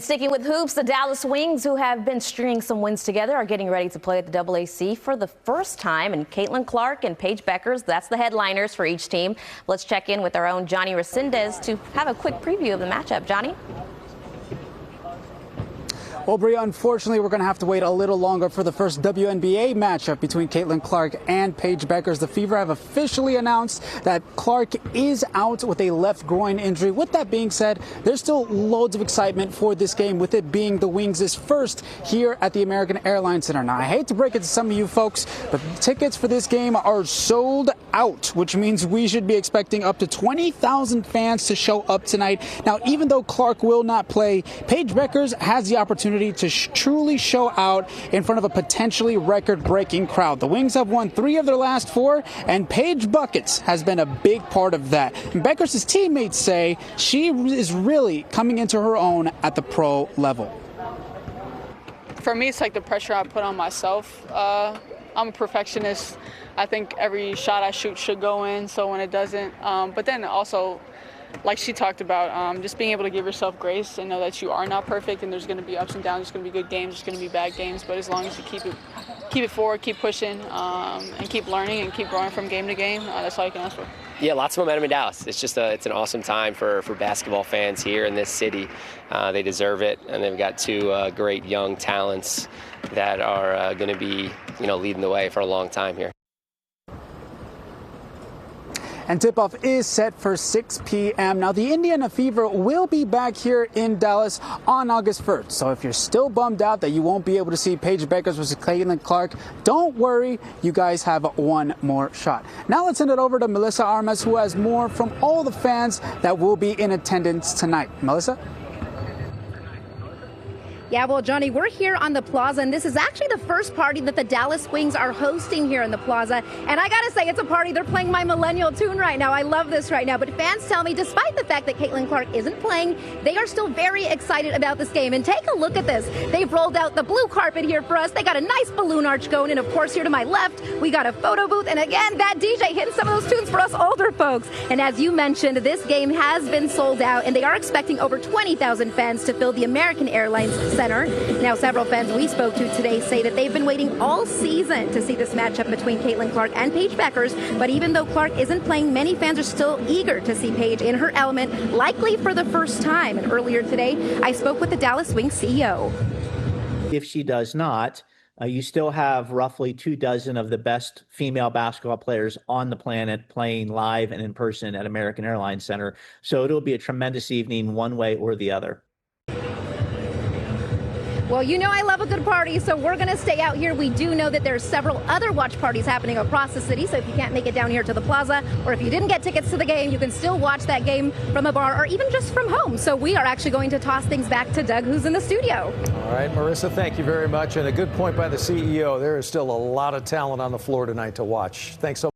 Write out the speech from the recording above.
sticking with hoops, the Dallas Wings, who have been stringing some wins together, are getting ready to play at the AAC for the first time. And Caitlin Clark and Paige Bueckers, that's the headliners for each team. Let's check in with our own Johnny Resendez to have a quick preview of the matchup. Johnny? Well, Bria, unfortunately, we're going to have to wait a little longer for the first WNBA matchup between Caitlin Clark and Paige Bueckers. The Fever have officially announced that Clark is out with a left groin injury. With that being said, there's still loads of excitement for this game, with it being the Wings' first here at the American Airlines Center. Now, I hate to break it to some of you folks, but tickets for this game are sold out, which means we should be expecting up to 20,000 fans to show up tonight. Now, even though Clark will not play, Paige Bueckers has the opportunity to truly show out in front of a potentially record-breaking crowd. The Wings have won 3 of their last 4, and Paige Buckets has been a big part of that. And Bueckers' teammates say she is really coming into her own at the pro level. For me, it's like the pressure I put on myself. I'm a perfectionist. I think every shot I shoot should go in, so when it doesn't. But then also, like she talked about, just being able to give yourself grace and know that you are not perfect, and there's going to be ups and downs, there's going to be good games, there's going to be bad games, but as long as you keep it forward, keep pushing, and keep learning and keep growing from game to game, that's all you can ask for. Yeah, lots of momentum in Dallas. It's just it's an awesome time for basketball fans here in this city. They deserve it, and they've got 2 great young talents that are going to be, leading the way for a long time here. And tip-off is set for 6 p.m. Now, the Indiana Fever will be back here in Dallas on August 1st. So if you're still bummed out that you won't be able to see Paige Bueckers versus Caitlin Clark, don't worry. You guys have one more shot. Now let's send it over to Melissa Armas, who has more from all the fans that will be in attendance tonight. Melissa? Yeah, well, Johnny, we're here on the Plaza, and this is actually the first party that the Dallas Wings are hosting here in the Plaza. And I got to say, it's a party. They're playing my millennial tune right now. I love this right now. But fans tell me, despite the fact that Caitlin Clark isn't playing, they are still very excited about this game. And take a look at this. They've rolled out the blue carpet here for us. They got a nice balloon arch going. And, of course, here to my left, we got a photo booth. And, again, that DJ hitting some of those tunes for us older folks. And as you mentioned, this game has been sold out, and they are expecting over 20,000 fans to fill the American Airlines Center. Now, several fans we spoke to today say that they've been waiting all season to see this matchup between Caitlin Clark and Paige Bueckers. But even though Clark isn't playing, many fans are still eager to see Paige in her element, likely for the first time. And earlier today, I spoke with the Dallas Wings CEO. If she does not, you still have roughly 24 of the best female basketball players on the planet playing live and in person at American Airlines Center. So it'll be a tremendous evening one way or the other. Well, you know I love a good party, so we're going to stay out here. We do know that there's several other watch parties happening across the city, so if you can't make it down here to the Plaza, or if you didn't get tickets to the game, you can still watch that game from a bar or even just from home. So we are actually going to toss things back to Doug, who's in the studio. All right, Marissa, thank you very much. And a good point by the CEO. There is still a lot of talent on the floor tonight to watch. Thanks so much.